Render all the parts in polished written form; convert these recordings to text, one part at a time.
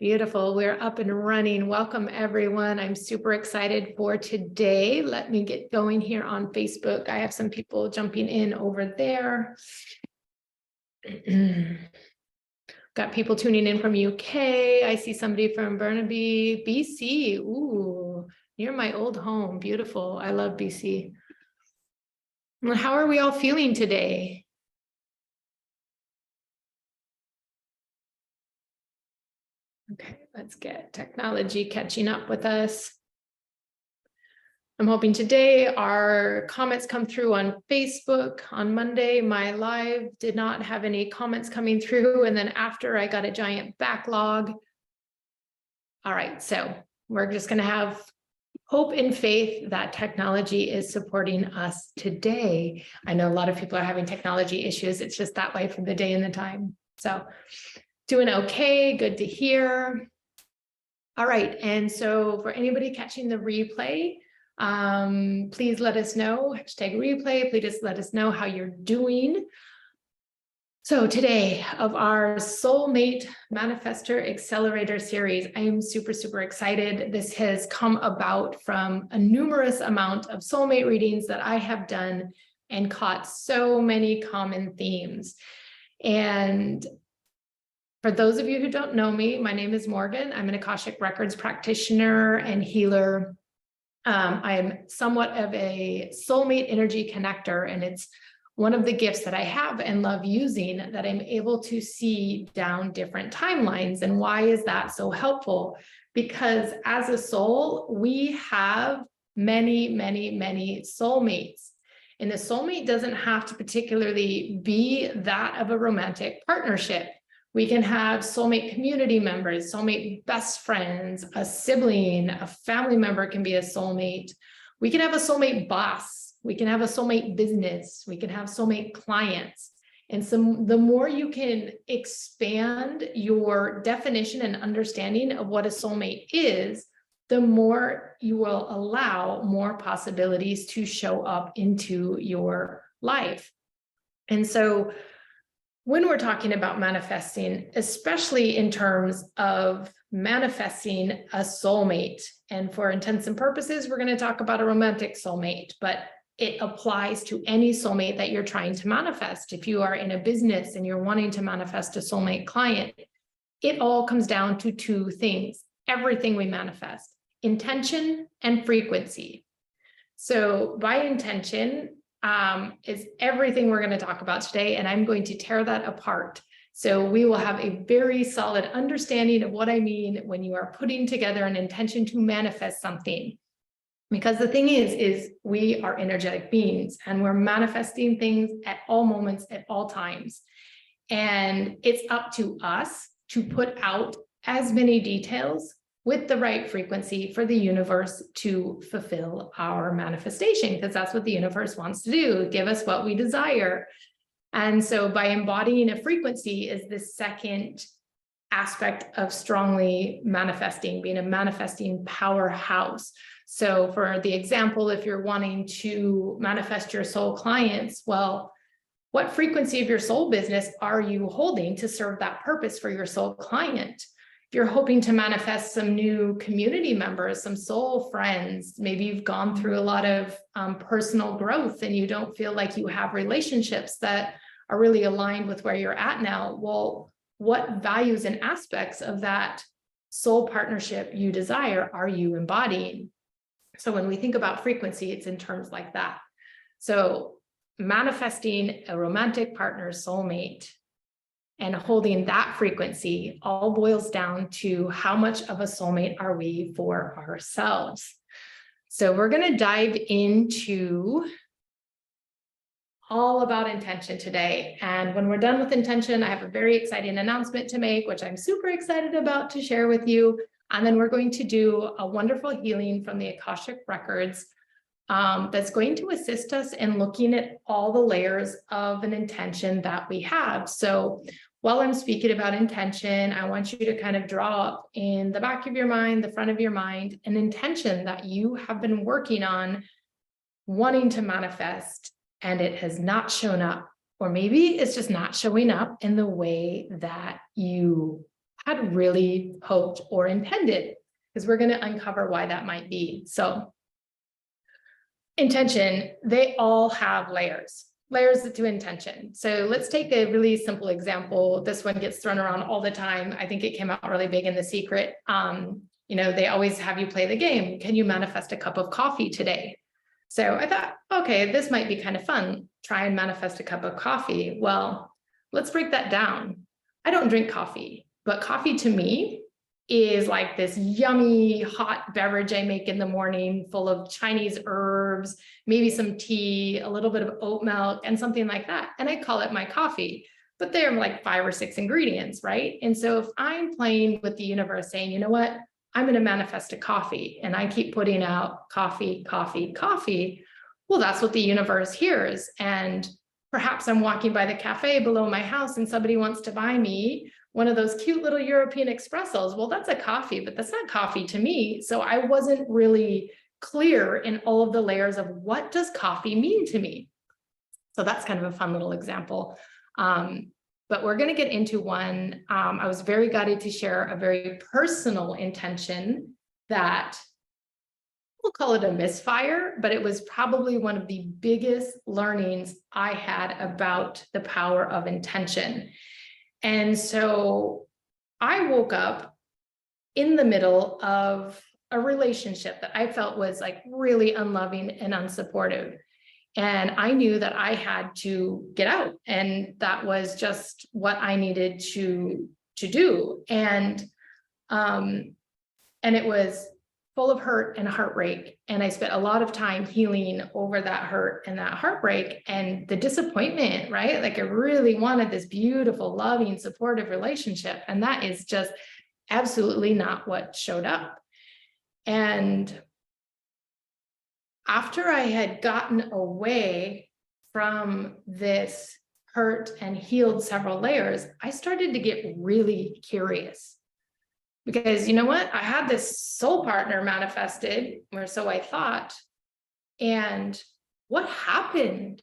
Beautiful. We're up and running. Welcome, everyone. I'm super excited for today. Let me get going here on Facebook. I have some people jumping in over there. Got people tuning in from UK. I see somebody from Burnaby, BC. Ooh, near my old home. Beautiful. I love BC. Well, how are we all feeling today? Okay, let's get technology catching up with us. I'm hoping today our comments come through on Facebook. On Monday, my live did not have any comments coming through. And then after, I got a giant backlog. All right, so we're just going to have hope and faith that technology is supporting us today. I know a lot of people are having technology issues. It's just that way for the day and the time. So doing okay, good to hear. All right, and so for anybody catching the replay, please let us know, #replay, please just let us know how you're doing. So today of our Soulmate Manfester Accelerator series, I am super excited. This has come about from a numerous amount of soulmate readings that I have done and caught so many common themes. And for those of you who don't know me, my name is Morgan. I'm an Akashic Records practitioner and healer. I am somewhat of a soulmate energy connector, and it's one of the gifts that I have and love using, that I'm able to see down different timelines. And why is that so helpful? Because as a soul, we have many soulmates. And the soulmate doesn't have to particularly be that of a romantic partnership. We can have soulmate community members, soulmate best friends, a sibling, a family member can be a soulmate. We can have a soulmate boss. We can have a soulmate business. We can have soulmate clients. And so the more you can expand your definition and understanding of what a soulmate is, the more you will allow more possibilities to show up into your life. And so when we're talking about manifesting, especially in terms of manifesting a soulmate, and for intents and purposes, we're going to talk about a romantic soulmate, but it applies to any soulmate that you're trying to manifest. If you are in a business and you're wanting to manifest a soulmate client, it all comes down to two things. Everything we manifest: intention and frequency. So by intention, is everything we're going to talk about today, and I'm going to tear that apart. So we will have a very solid understanding of what I mean when you are putting together an intention to manifest something. Because the thing is we are energetic beings, and we're manifesting things at all moments, at all times. And it's up to us to put out as many details with the right frequency for the universe to fulfill our manifestation, because that's what the universe wants to do, give us what we desire. And so by embodying a frequency is the second aspect of strongly manifesting, being a manifesting powerhouse. So for the example, if you're wanting to manifest your soul clients, well, what frequency of your soul business are you holding to serve that purpose for your soul client? You're hoping to manifest some new community members, some soul friends. Maybe you've gone through a lot of personal growth and you don't feel like you have relationships that are really aligned with where you're at now. Well, what values and aspects of that soul partnership you desire are you embodying? So when we think about frequency, it's in terms like that. So manifesting a romantic partner, soulmate, and holding that frequency all boils down to how much of a soulmate are we for ourselves. So we're going to dive into all about intention today. And when we're done with intention, I have a very exciting announcement to make, which I'm super excited about to share with you. And then we're going to do a wonderful healing from the Akashic Records that's going to assist us in looking at all the layers of an intention that we have. So while I'm speaking about intention, I want you to kind of draw up in the back of your mind, the front of your mind, an intention that you have been working on, wanting to manifest, and it has not shown up, or maybe it's just not showing up in the way that you had really hoped or intended, because we're going to uncover why that might be. So intention, they all have layers to intention. So let's take a really simple example. This one gets thrown around all the time. I think it came out really big in The Secret. They always have you play the game. Can you manifest a cup of coffee today? So I thought, okay, this might be kind of fun. Try and manifest a cup of coffee. Well, let's break that down. I don't drink coffee, but coffee to me is like this yummy hot beverage I make in the morning, full of Chinese herbs, maybe some tea, a little bit of oat milk, and something like that. And I call it my coffee, but there are like 5 or 6 ingredients, right? And so if I'm playing with the universe saying, you know what, I'm going to manifest a coffee, and I keep putting out coffee, coffee, coffee, well, that's what the universe hears. And perhaps I'm walking by the cafe below my house and somebody wants to buy me one of those cute little European espressos. Well, that's a coffee, but that's not coffee to me. So I wasn't really clear in all of the layers of what does coffee mean to me. So that's kind of a fun little example. But we're going to get into one. I was very guided to share a very personal intention that we'll call it a misfire, but it was probably one of the biggest learnings I had about the power of intention. And so I woke up in the middle of a relationship that I felt was like really unloving and unsupportive. And I knew that I had to get out, and that was just what I needed to do. And it was full of hurt and heartbreak. And I spent a lot of time healing over that hurt and that heartbreak and the disappointment, right? Like I really wanted this beautiful, loving, supportive relationship. And that is just absolutely not what showed up. And after I had gotten away from this hurt and healed several layers, I started to get really curious. Because you know what? I had this soul partner manifested, or so I thought. And what happened?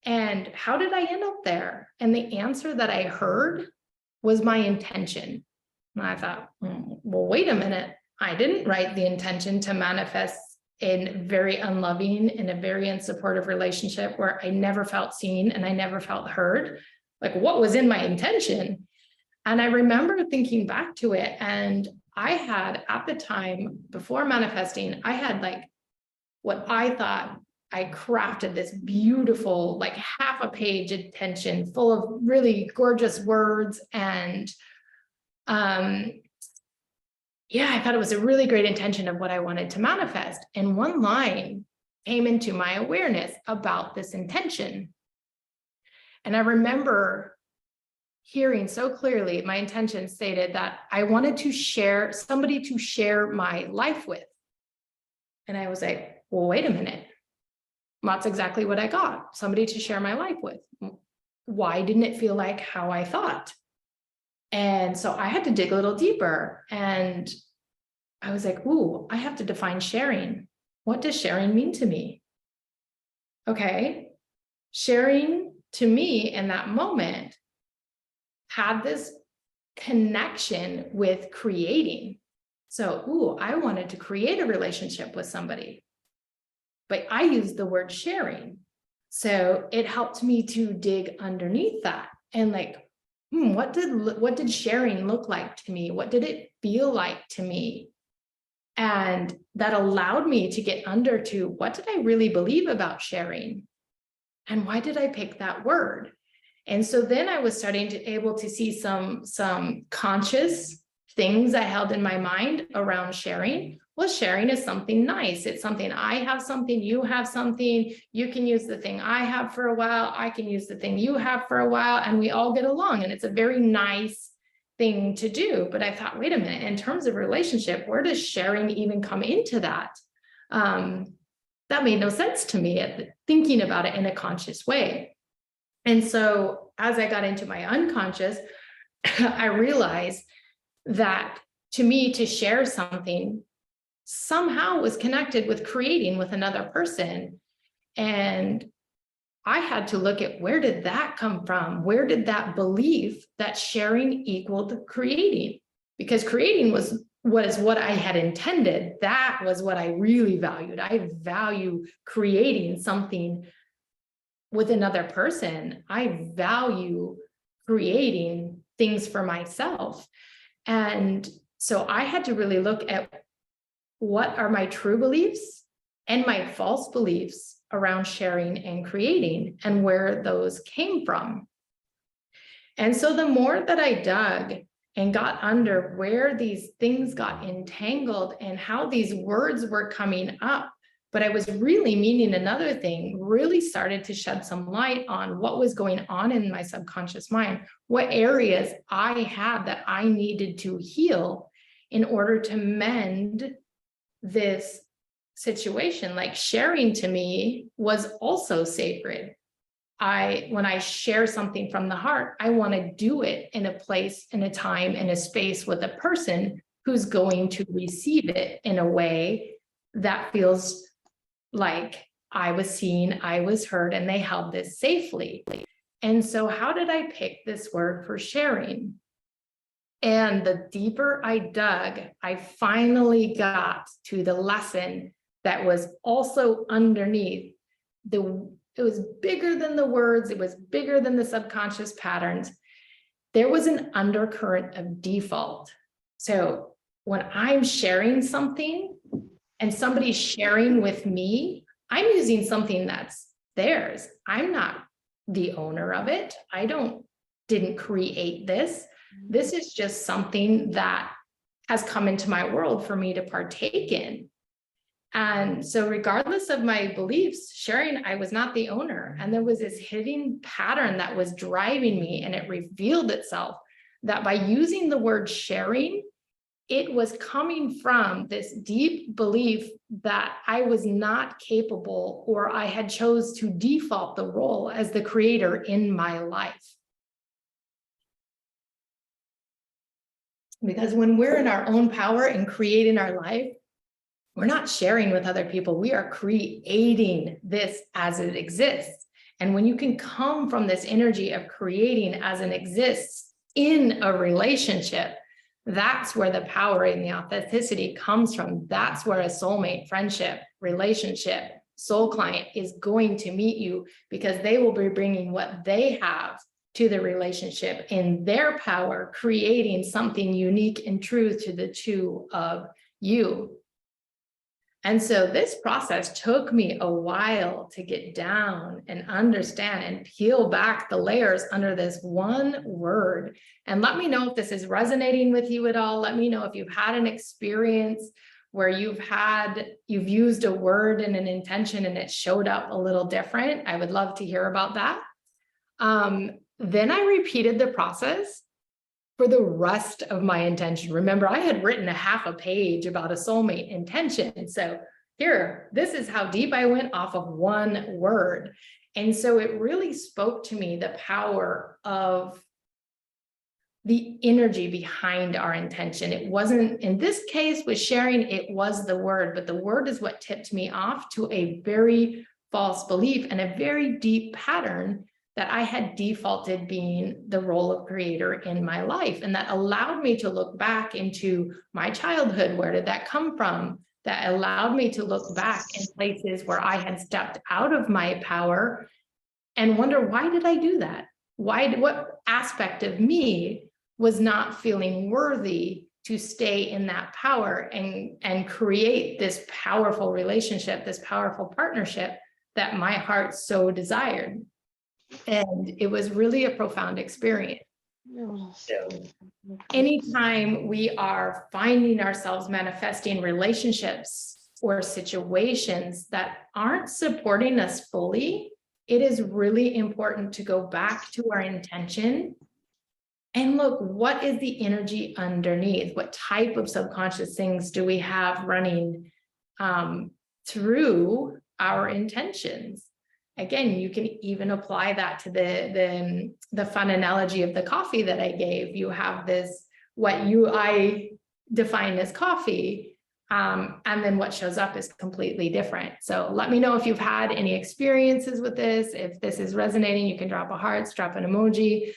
And how did I end up there? And the answer that I heard was my intention. And I thought, well, wait a minute. I didn't write the intention to manifest in very unloving and a very unsupportive relationship where I never felt seen and I never felt heard. Like, what was in my intention? And I remember thinking back to it, and I had at the time before manifesting, I had like what I thought I crafted this beautiful, like half a page intention full of really gorgeous words. And I thought it was a really great intention of what I wanted to manifest. And one line came into my awareness about this intention. And I remember hearing so clearly, my intention stated that I wanted to share somebody to share my life with. And I was like, well, wait a minute. That's exactly what I got. Somebody to share my life with. Why didn't it feel like how I thought? And so I had to dig a little deeper. And I was like, ooh, I have to define sharing. What does sharing mean to me? Okay. Sharing to me in that moment had this connection with creating. So, I wanted to create a relationship with somebody, but I used the word sharing. So it helped me to dig underneath that and like, what did sharing look like to me? What did it feel like to me? And that allowed me to get under to what did I really believe about sharing? And why did I pick that word? And so then I was starting to able to see some conscious things I held in my mind around sharing. Well, sharing is something nice. It's something I have something, you have something. You can use the thing I have for a while. I can use the thing you have for a while, and we all get along. And it's a very nice thing to do. But I thought, wait a minute, in terms of relationship, where does sharing even come into that? That made no sense to me thinking about it in a conscious way. And so as I got into my unconscious, I realized that to me, to share something somehow was connected with creating with another person. And I had to look at, where did that come from? Where did that belief that sharing equaled creating? Because creating was what I had intended. That was what I really valued. I value creating something with another person. I value creating things for myself. And so I had to really look at, what are my true beliefs and my false beliefs around sharing and creating, and where those came from. And so the more that I dug and got under where these things got entangled and how these words were coming up, but I was really meaning another thing, really started to shed some light on what was going on in my subconscious mind, what areas I had that I needed to heal in order to mend this situation. Like, sharing to me was also sacred. When I share something from the heart, I want to do it in a place, in a time, in a space with a person who's going to receive it in a way that feels like I was seen, I was heard, and they held this safely. And so how did I pick this word for sharing? And the deeper I dug, I finally got to the lesson that was also underneath. It was bigger than the words. It was bigger than the subconscious patterns. There was an undercurrent of default. So when I'm sharing something and somebody's sharing with me, I'm using something that's theirs. I'm not the owner of it. Didn't create this. This is just something that has come into my world for me to partake in. And so regardless of my beliefs, sharing, I was not the owner. And there was this hidden pattern that was driving me, and it revealed itself that by using the word sharing, it was coming from this deep belief that I was not capable, or I had chose to default the role as the creator in my life. Because when we're in our own power and creating our life, we're not sharing with other people. We are creating this as it exists. And when you can come from this energy of creating as it exists in a relationship, that's where the power and the authenticity comes from. That's where a soulmate, friendship, relationship, soul client is going to meet you, because they will be bringing what they have to the relationship in their power, creating something unique and true to the two of you. And so this process took me a while to get down and understand and peel back the layers under this one word. And let me know if this is resonating with you at all. Let me know if you've had an experience where you've used a word and an intention and it showed up a little different. I would love to hear about that. Then I repeated the process for the rest of my intention. Remember, I had written a half a page about a soulmate intention. So here, this is how deep I went off of one word. And so it really spoke to me the power of the energy behind our intention. It wasn't, in this case with sharing, it was the word, but the word is what tipped me off to a very false belief and a very deep pattern that I had defaulted being the role of creator in my life. And that allowed me to look back into my childhood. Where did that come from? That allowed me to look back in places where I had stepped out of my power and wonder, why did I do that? What aspect of me was not feeling worthy to stay in that power and create this powerful relationship, this powerful partnership that my heart so desired. And it was really a profound experience. So anytime we are finding ourselves manifesting relationships or situations that aren't supporting us fully, it is really important to go back to our intention and look, what is the energy underneath? What type of subconscious things do we have running through our intentions? Again, you can even apply that to the fun analogy of the coffee that I gave. You have this, I define as coffee, And then what shows up is completely different. So let me know if you've had any experiences with this. If this is resonating, you can drop a heart, drop an emoji.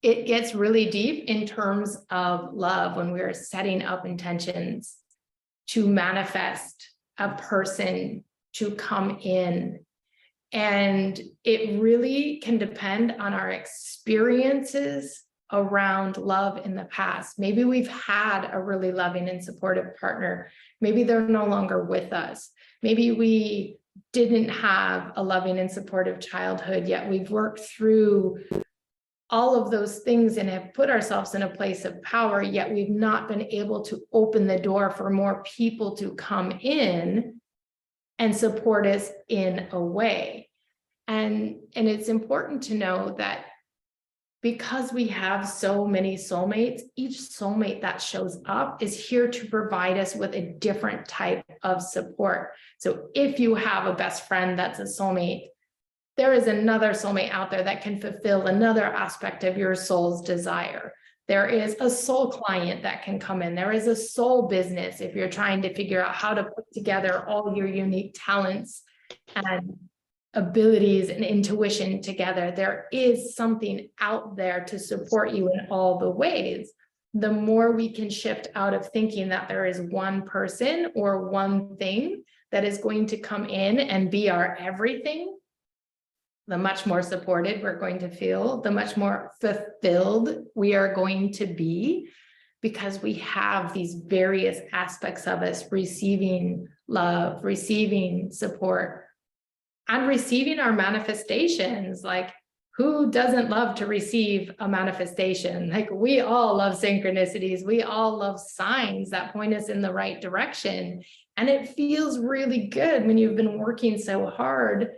It gets really deep in terms of love when we're setting up intentions to manifest a person to come in. And it really can depend on our experiences around love in the past. Maybe we've had a really loving and supportive partner. Maybe they're no longer with us. Maybe we didn't have a loving and supportive childhood, yet we've worked through all of those things and have put ourselves in a place of power, yet we've not been able to open the door for more people to come in and support us in a way. And it's important to know that because we have so many soulmates, each soulmate that shows up is here to provide us with a different type of support. So if you have a best friend that's a soulmate, there is another soulmate out there that can fulfill another aspect of your soul's desire. There is a soul client that can come in. There is a soul business if you're trying to figure out how to put together all your unique talents and abilities and intuition together. There is something out there to support you in all the ways. The more we can shift out of thinking that there is one person or one thing that is going to come in and be our everything, the much more supported we're going to feel, the much more fulfilled we are going to be, because we have these various aspects of us receiving love, receiving support, and receiving our manifestations. Like, who doesn't love to receive a manifestation? Like, we all love synchronicities. We all love signs that point us in the right direction. And it feels really good when you've been working so hard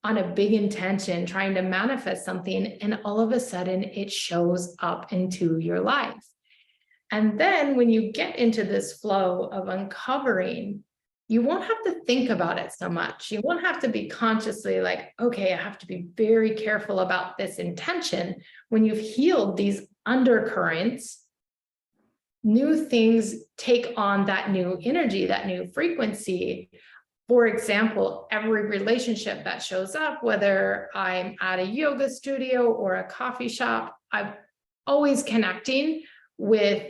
on a big intention, trying to manifest something, and all of a sudden it shows up into your life. And then when you get into this flow of uncovering, you won't have to think about it so much. You won't have to be consciously like, okay, I have to be very careful about this intention. When you've healed these undercurrents, new things take on that new energy, that new frequency. For example, every relationship that shows up, whether I'm at a yoga studio or a coffee shop, I'm always connecting with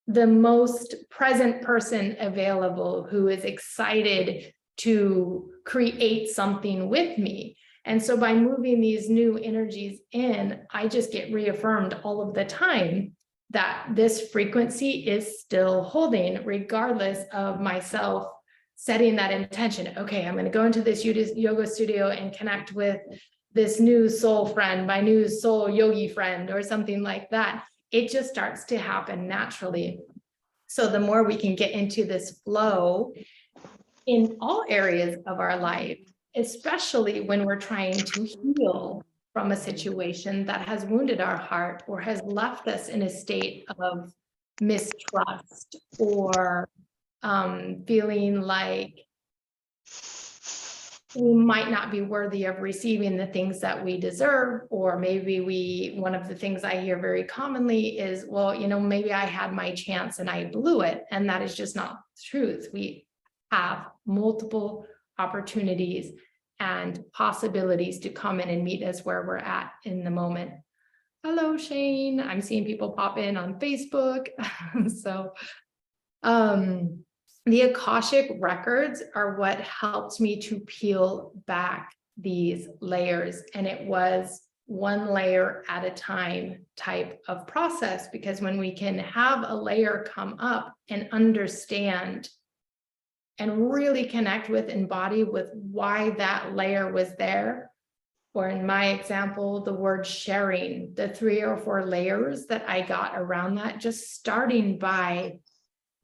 the most present person available who is excited to create something with me. And so by moving these new energies in, I just get reaffirmed all of the time that this frequency is still holding, regardless of myself setting that intention. Okay, I'm going to go into this yoga studio and connect with this new soul friend, my new soul yogi friend, or something like that. It just starts to happen naturally. So the more we can get into this flow in all areas of our life, especially when we're trying to heal from a situation that has wounded our heart or has left us in a state of mistrust, or feeling like we might not be worthy of receiving the things that we deserve. Or maybe one of the things I hear very commonly is, well, maybe I had my chance and I blew it. And that is just not the truth. We have multiple opportunities and possibilities to come in and meet us where we're at in the moment. Hello, Shane. I'm seeing people pop in on Facebook. So, the Akashic records are what helped me to peel back these layers. And it was one layer at a time type of process, because when we can have a layer come up and understand and really connect with, embody with why that layer was there, or in my example, the word sharing, the 3 or 4 layers that I got around that, just starting by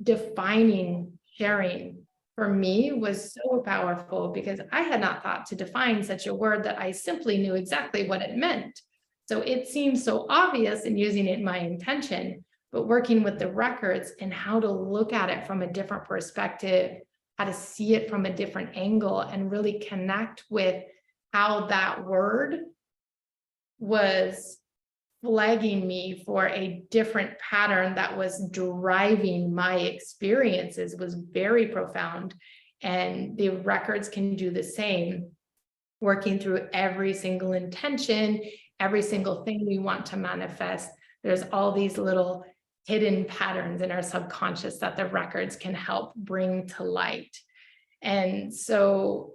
defining sharing for me was so powerful, because I had not thought to define such a word that I simply knew exactly what it meant. So it seems so obvious in using it in my intention, but working with the records and how to look at it from a different perspective, how to see it from a different angle, and really connect with how that word was flagging me for a different pattern that was driving my experiences was very profound. And the records can do the same, working through every single intention, every single thing we want to manifest. There's all these little hidden patterns in our subconscious that the records can help bring to light. And so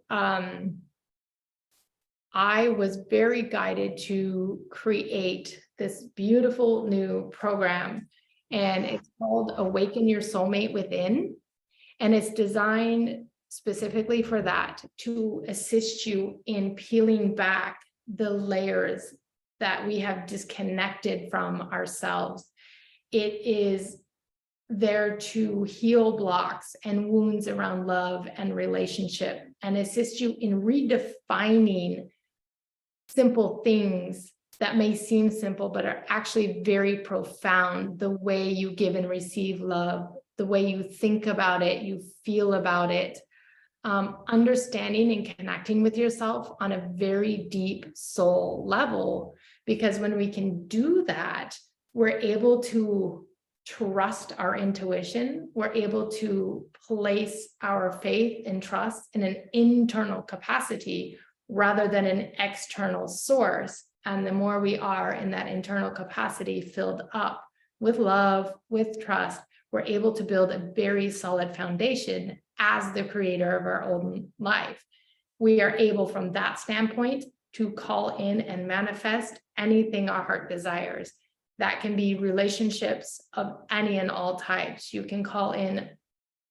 I was very guided to create this beautiful new program, and it's called Awaken Your Soulmate Within. And it's designed specifically for that, to assist you in peeling back the layers that we have disconnected from ourselves. It is there to heal blocks and wounds around love and relationship, and assist you in redefining simple things that may seem simple, but are actually very profound. The way you give and receive love, the way you think about it, you feel about it, understanding and connecting with yourself on a very deep soul level. Because when we can do that, we're able to trust our intuition. We're able to place our faith and trust in an internal capacity rather than an external source. And the more we are in that internal capacity filled up with love, with trust, we're able to build a very solid foundation as the creator of our own life. We are able, from that standpoint, to call in and manifest anything our heart desires. That can be relationships of any and all types. You can call in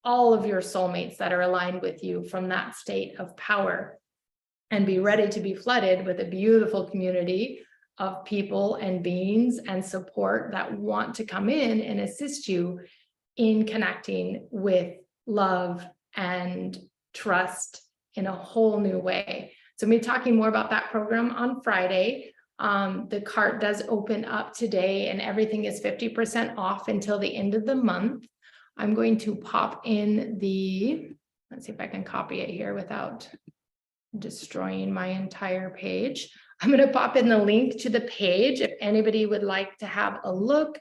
all of your soulmates that are aligned with you from that state of power, and be ready to be flooded with a beautiful community of people and beings and support that want to come in and assist you in connecting with love and trust in a whole new way. So we'll be talking more about that program on Friday. The cart does open up today, and everything is 50% off until the end of the month. I'm going to pop in let's see if I can copy it here without destroying my entire page. I'm going to pop in the link to the page. If anybody would like to have a look,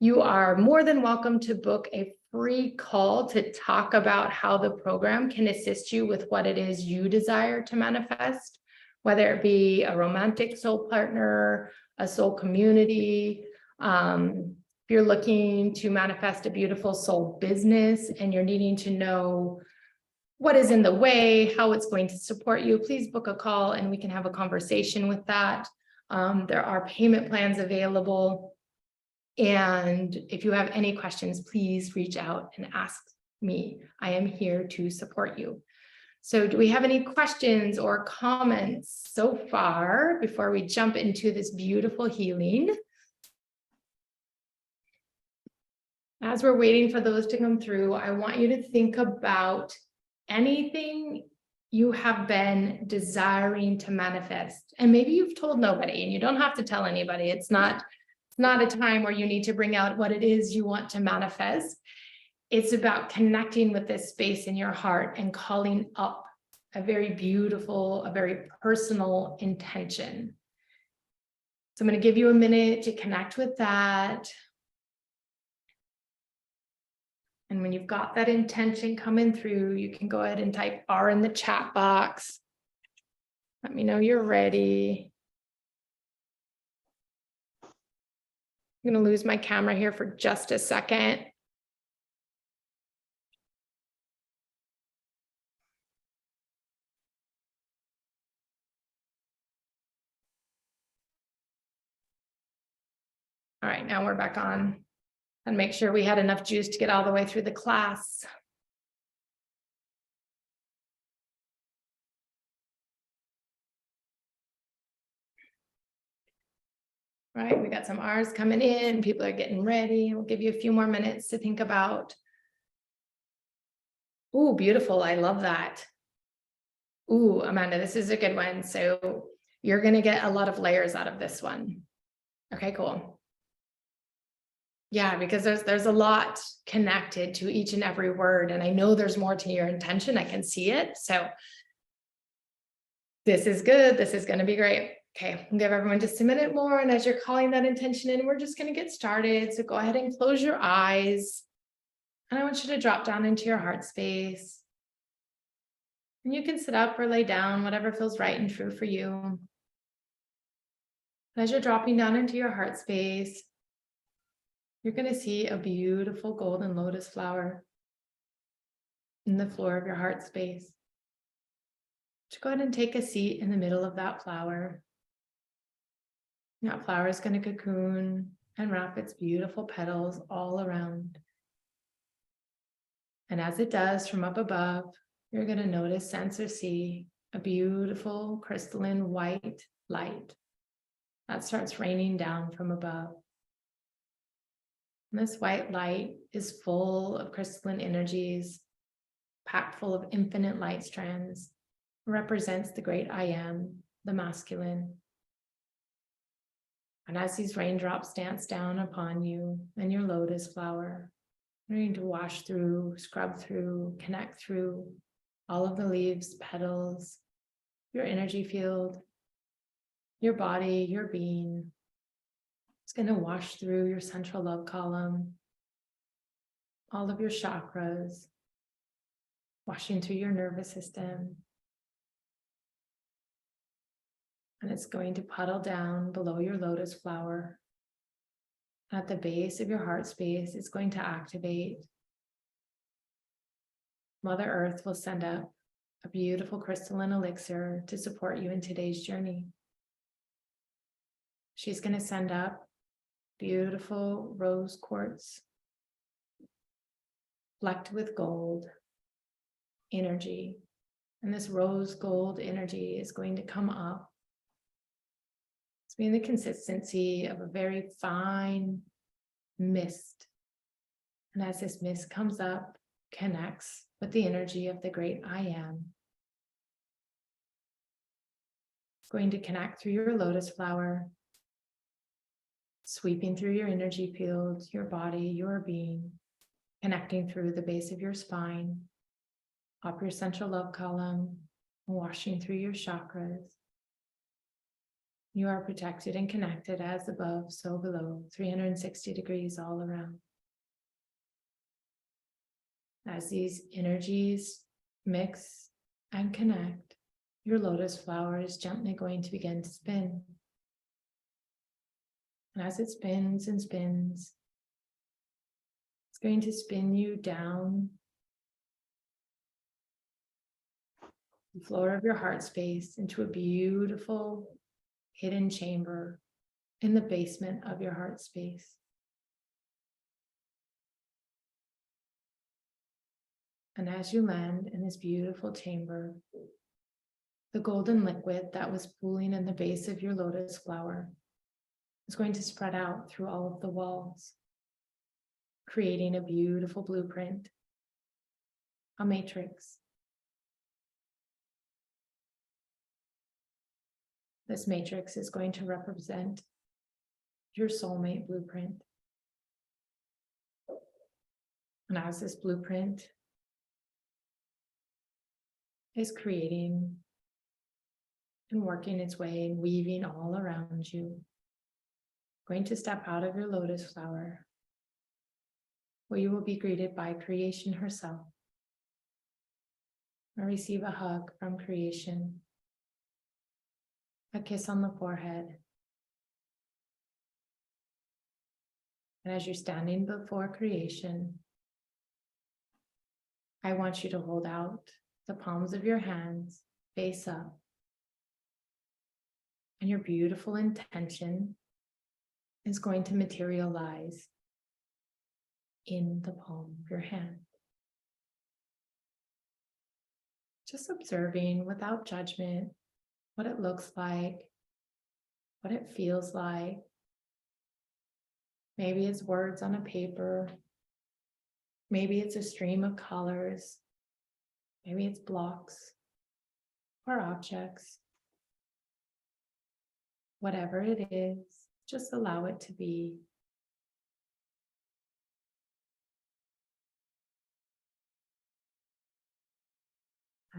you are more than welcome to book a free call to talk about how the program can assist you with what it is you desire to manifest, whether it be a romantic soul partner, a soul community. If you're looking to manifest a beautiful soul business and you're needing to know what is in the way, how it's going to support you, please book a call and we can have a conversation with that. There are payment plans available. And if you have any questions, please reach out and ask me. I am here to support you. So do we have any questions or comments so far before we jump into this beautiful healing? As we're waiting for those to come through, I want you to think about anything you have been desiring to manifest. And maybe you've told nobody, and you don't have to tell anybody. It's not a time where you need to bring out what it is you want to manifest. It's about connecting with this space in your heart and calling up a very beautiful, a very personal intention. So I'm going to give you a minute to connect with that. And when you've got that intention coming through, you can go ahead and type R in the chat box. Let me know you're ready. I'm going to lose my camera here for just a second. All right, now we're back on. And make sure we had enough juice to get all the way through the class. All right, we got some R's coming in. People are getting ready. We'll give you a few more minutes to think about. Ooh, beautiful. I love that. Ooh, Amanda, this is a good one. So you're going to get a lot of layers out of this one. Okay, cool. Yeah, because there's a lot connected to each and every word. And I know there's more to your intention. I can see it. So this is good. This is going to be great. Okay, we'll give everyone just a minute more. And as you're calling that intention in, we're just going to get started. So go ahead and close your eyes. And I want you to drop down into your heart space. And you can sit up or lay down, whatever feels right and true for you. As you're dropping down into your heart space, you're going to see a beautiful golden lotus flower in the floor of your heart space. Just go ahead and take a seat in the middle of that flower. That flower is going to cocoon and wrap its beautiful petals all around. And as it does from up above, you're going to notice, sense, or see a beautiful crystalline white light that starts raining down from above. And this white light is full of crystalline energies, packed full of infinite light strands, represents the great I am, the masculine. And as these raindrops dance down upon you and your lotus flower, you're going to wash through, scrub through, connect through all of the leaves, petals, your energy field, your body, your being. It's going to wash through your central love column, all of your chakras, washing through your nervous system. And it's going to puddle down below your lotus flower. At the base of your heart space, it's going to activate. Mother Earth will send up a beautiful crystalline elixir to support you in today's journey. She's going to send up beautiful rose quartz, flecked with gold energy. And this rose gold energy is going to come up. It's being the consistency of a very fine mist. And as this mist comes up, connects with the energy of the great I am. It's going to connect through your lotus flower, sweeping through your energy field, your body, your being, connecting through the base of your spine, up your central love column, washing through your chakras. You are protected and connected as above, so below, 360 degrees all around. As these energies mix and connect, your lotus flower is gently going to begin to spin. And as it spins and spins, it's going to spin you down the floor of your heart space into a beautiful hidden chamber in the basement of your heart space. And as you land in this beautiful chamber, the golden liquid that was pooling in the base of your lotus flower is going to spread out through all of the walls, creating a beautiful blueprint, a matrix. This matrix is going to represent your soulmate blueprint. And as this blueprint is creating and working its way and weaving all around you, going to step out of your lotus flower, where you will be greeted by creation herself, or receive a hug from creation, a kiss on the forehead. And as you're standing before creation, I want you to hold out the palms of your hands face up. And your beautiful intention is going to materialize in the palm of your hand. Just observing without judgment what it looks like, what it feels like. Maybe it's words on a paper. Maybe it's a stream of colors. Maybe it's blocks or objects. Whatever it is, just allow it to be.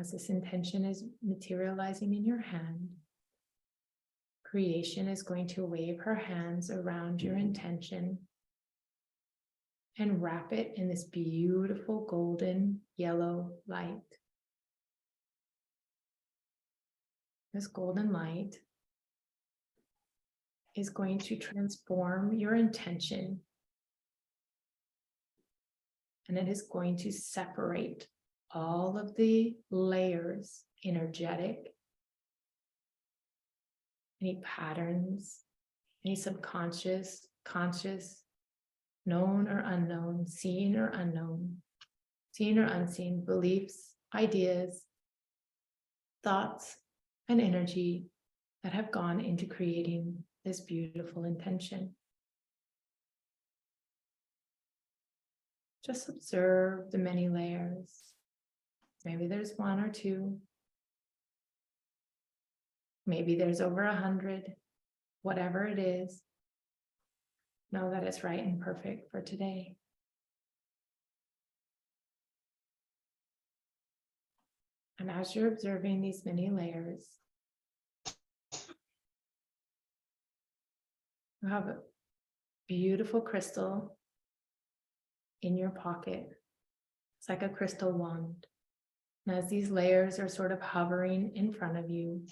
As this intention is materializing in your hand, creation is going to wave her hands around your intention and wrap it in this beautiful golden yellow light. This golden light is going to transform your intention, and it is going to separate all of the layers, energetic, any patterns, any subconscious, conscious, known or unknown, seen or unknown, seen or unseen, beliefs, ideas, thoughts, and energy that have gone into creating this beautiful intention. Just observe the many layers. Maybe there's one or two. Maybe there's over 100. Whatever it is, know that it's right and perfect for today. And as you're observing these many layers, you have a beautiful crystal in your pocket. It's like a crystal wand. And as these layers are sort of hovering in front of you,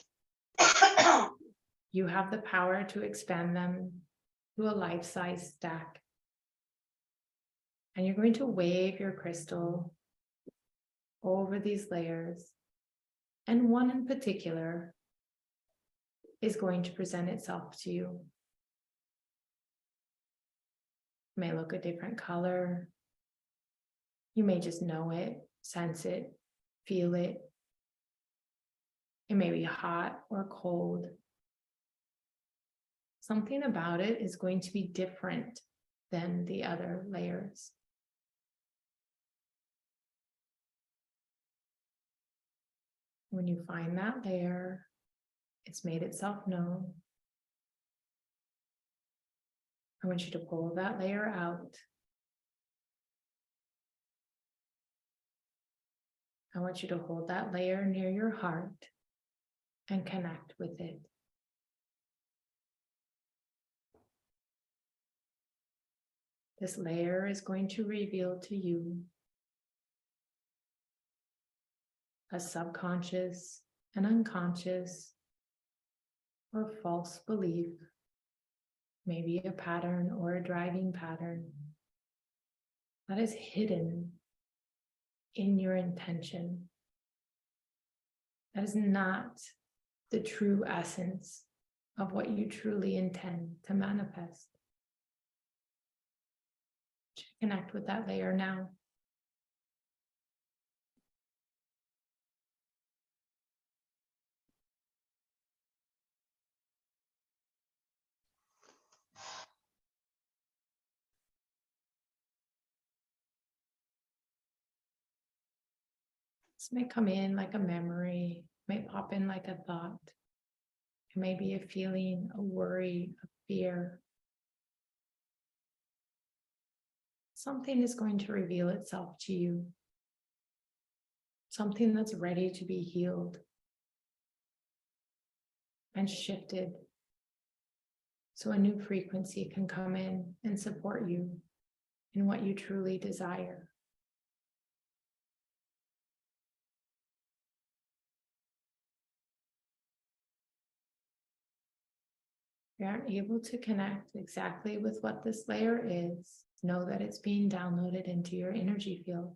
you have the power to expand them to a life-size stack. And you're going to wave your crystal over these layers. And one in particular is going to present itself to you. It may look a different color. You may just know it, sense it, feel it. It may be hot or cold. Something about it is going to be different than the other layers. When you find that layer, it's made itself known. I want you to pull that layer out. I want you to hold that layer near your heart and connect with it. This layer is going to reveal to you a subconscious, an unconscious, or false belief, maybe a pattern or a driving pattern that is hidden in your intention. That is not the true essence of what you truly intend to manifest. Connect with that layer now. This may come in like a memory, may pop in like a thought. It may be a feeling, a worry, a fear. Something is going to reveal itself to you. Something that's ready to be healed and shifted so a new frequency can come in and support you in what you truly desire. If you aren't able to connect exactly with what this layer is, know that it's being downloaded into your energy field.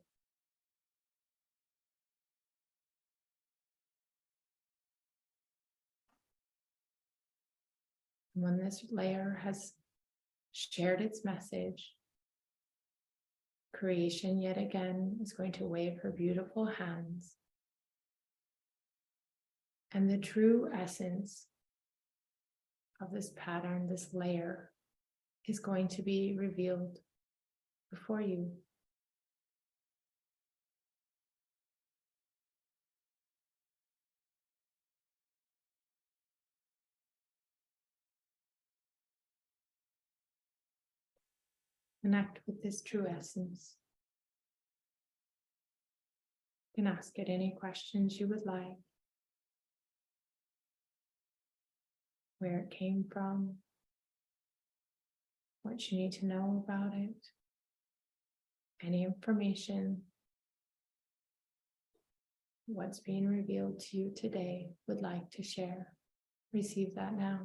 When this layer has shared its message, creation yet again is going to wave her beautiful hands. And the true essence of this pattern, this layer, is going to be revealed before you. Connect with this true essence. You can ask it any questions you would like. where it came from, what you need to know about it, any information, what's being revealed to you today would like to share. Receive that now.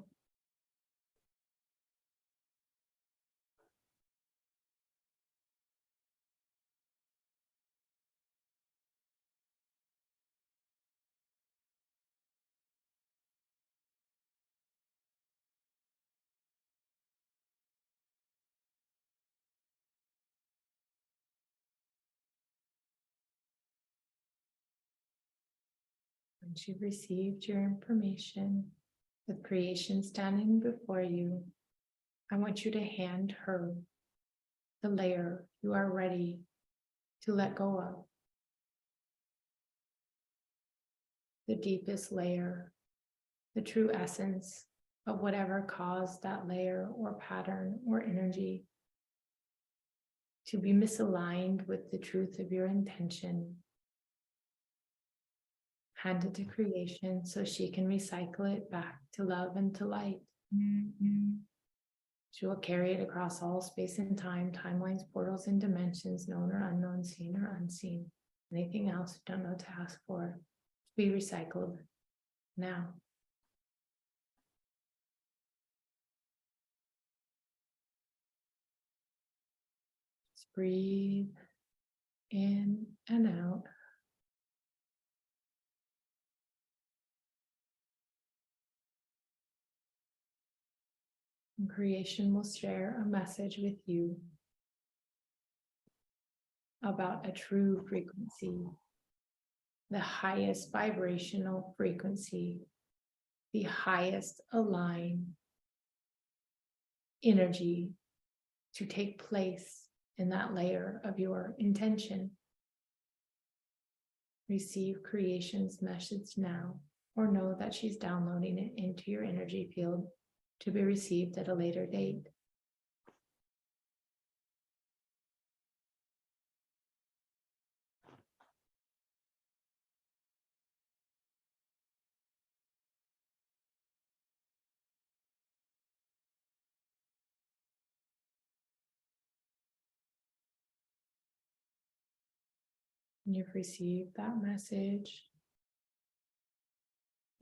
Once you've received your information, with creation standing before you, I want you to hand her the layer you are ready to let go of. The deepest layer, the true essence of whatever caused that layer or pattern or energy to be misaligned with the truth of your intention. Hand it to creation so she can recycle it back to love and to light. She will carry it across all space and time, timelines, portals, and dimensions, known or unknown, seen or unseen. Anything else you don't know to ask for, to be recycled now. Just breathe in and out. And creation will share a message with you about a true frequency, the highest vibrational frequency, the highest aligned energy to take place in that layer of your intention. Receive creation's message now, or know that she's downloading it into your energy field to be received at a later date. And you've received that message.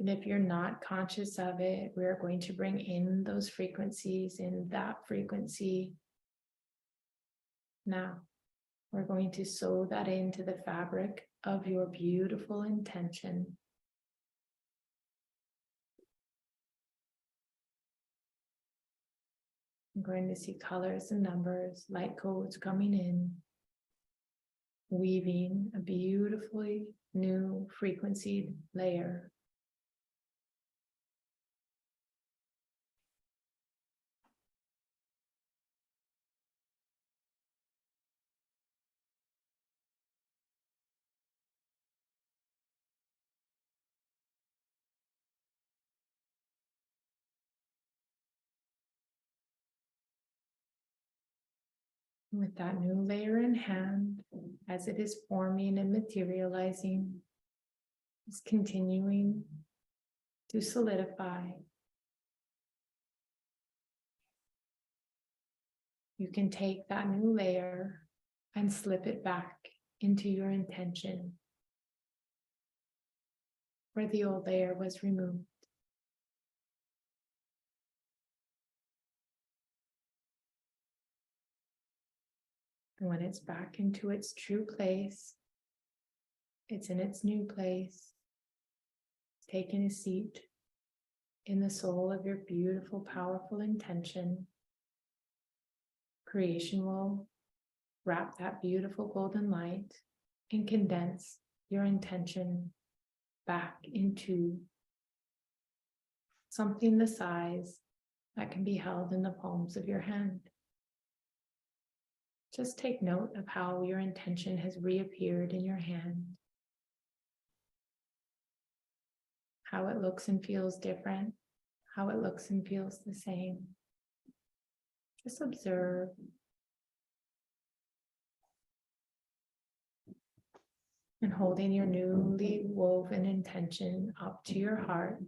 And if you're not conscious of it, we're going to bring in those frequencies, in that frequency. Now, we're going to sew that into the fabric of your beautiful intention. I'm going to see colors and numbers, light codes coming in, weaving a beautifully new frequency layer. With that new layer in hand, as it is forming and materializing, it's continuing to solidify. You can take that new layer and slip it back into your intention where the old layer was removed. And when it's back into its true place, it's in its new place, taking a seat in the soul of your beautiful, powerful intention. Creation will wrap that beautiful golden light and condense your intention back into something the size that can be held in the palms of your hand. Just take note of how your intention has reappeared in your hand, how it looks and feels different, how it looks and feels the same. Just observe. And holding your newly woven intention up to your heart,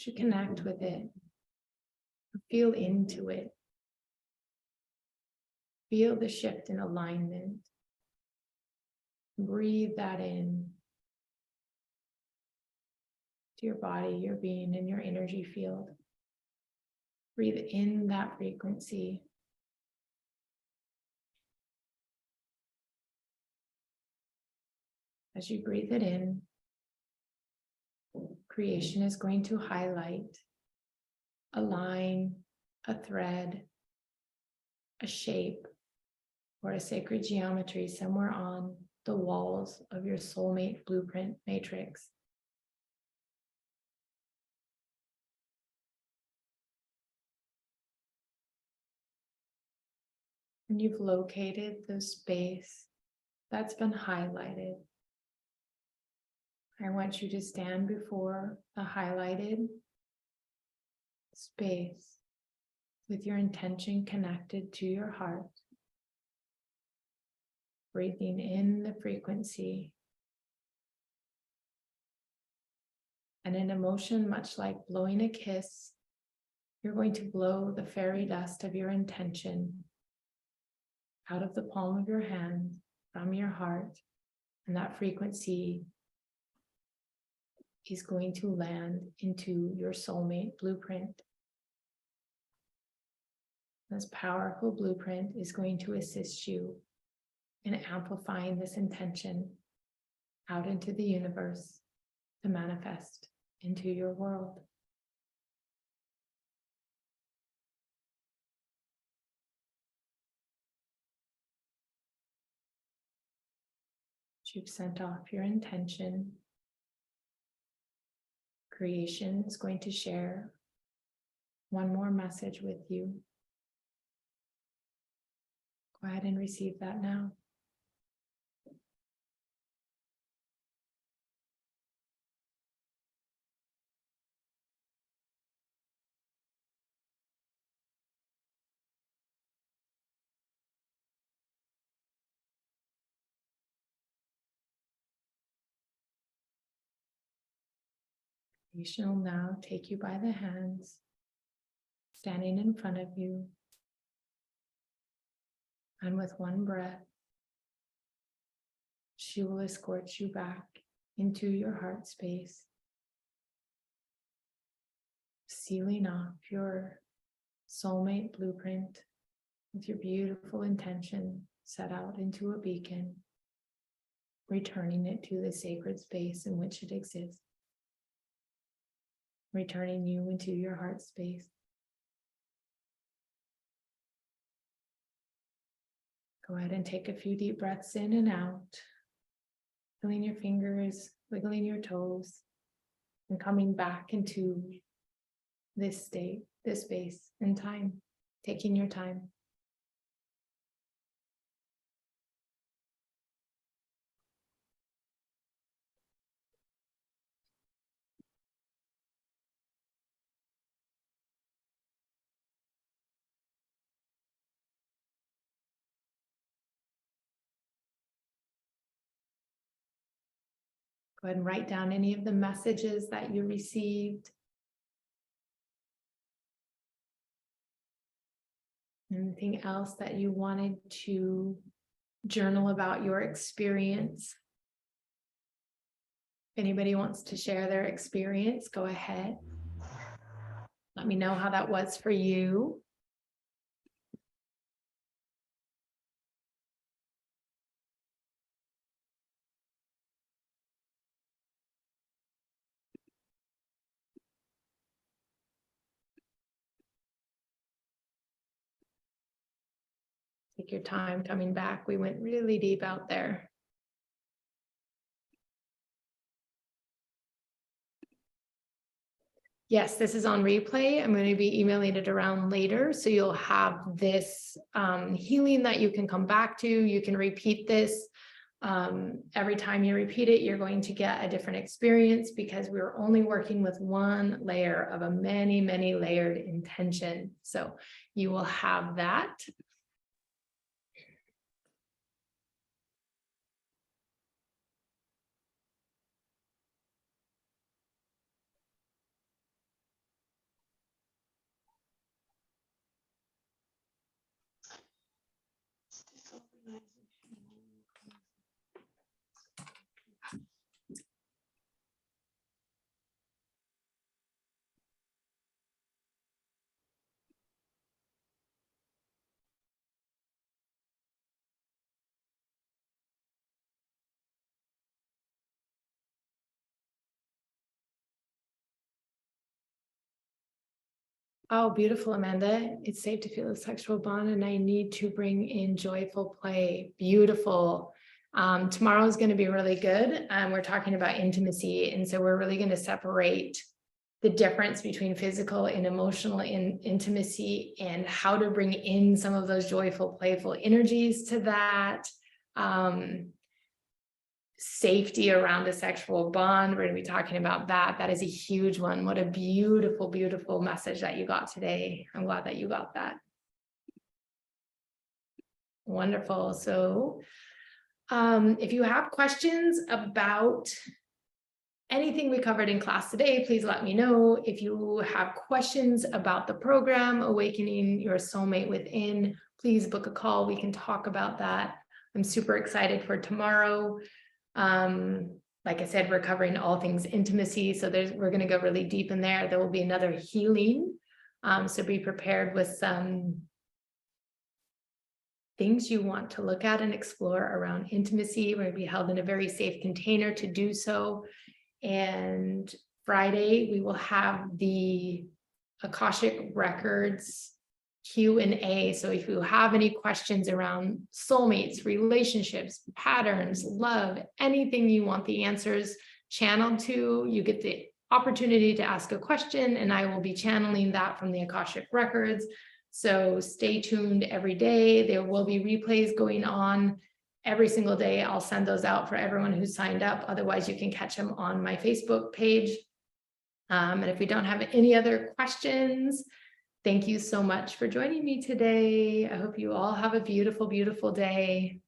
To connect with it, feel into it, feel the shift in alignment. Breathe that in to your body, your being, and your energy field. Breathe in that frequency. As you breathe it in, creation is going to highlight a line, a thread, a shape, or a sacred geometry somewhere on the walls of your soulmate blueprint matrix. When you've located the space that's been highlighted, I want you to stand before the highlighted space with your intention connected to your heart, breathing in the frequency and an emotion much like blowing a kiss. You're going to blow the fairy dust of your intention out of the palm of your hand, from your heart, and that frequency is going to land into your soulmate blueprint. This powerful blueprint is going to assist you in amplifying this intention out into the universe to manifest into your world. You've sent off your intention. Creation is going to share one more message with you. Go ahead and receive that now. Creation will now take you by the hands, standing in front of you, and with one breath, she will escort you back into your heart space, sealing off your soulmate blueprint with your beautiful intention set out into a beacon, returning it to the sacred space in which it exists, returning you into your heart space. Go ahead and take a few deep breaths in and out, wiggling your fingers, wiggling your toes, and coming back into this state, this space and time, taking your time. Go ahead and write down any of the messages that you received. Anything else that you wanted to journal about your experience. If anybody wants to share their experience, go ahead. Let me know how that was for you. Take your time coming back. We went really deep out there. Yes, this is on replay. I'm going to be emailing it around later. So you'll have this healing that you can come back to. You can repeat this. Every time you repeat it, you're going to get a different experience because we're only working with one layer of a many, many layered intention. So you will have that. Oh, beautiful, Amanda. It's safe to feel a sexual bond, and I need to bring in joyful play. Beautiful. Tomorrow is going to be really good. We're talking about intimacy, and so we're really going to separate the difference between physical and emotional intimacy, and how to bring in some of those joyful, playful energies to that. Safety around a sexual bond. We're going to be talking about that. That is a huge one. What a beautiful, beautiful message that you got today. I'm glad that you got that. Wonderful. So if you have questions about anything we covered in class today, please let me know. If you have questions about the program, Awakening Your Soulmate Within, please book a call. We can talk about that. I'm super excited for tomorrow. Like I said, we're covering all things intimacy. So we're going to go really deep in there. There will be another healing. So be prepared with some things you want to look at and explore around intimacy. We're going to be held in a very safe container to do so. And Friday, we will have the Akashic Records Q&A. So if you have any questions around soulmates, relationships, patterns, love, anything you want the answers channeled to, you get the opportunity to ask a question, and I will be channeling that from the Akashic Records. So stay tuned every day. There will be replays going on every single day. I'll send those out for everyone who's signed up. Otherwise, you can catch them on my Facebook page. And if we don't have any other questions, thank you so much for joining me today. I hope you all have a beautiful, beautiful day.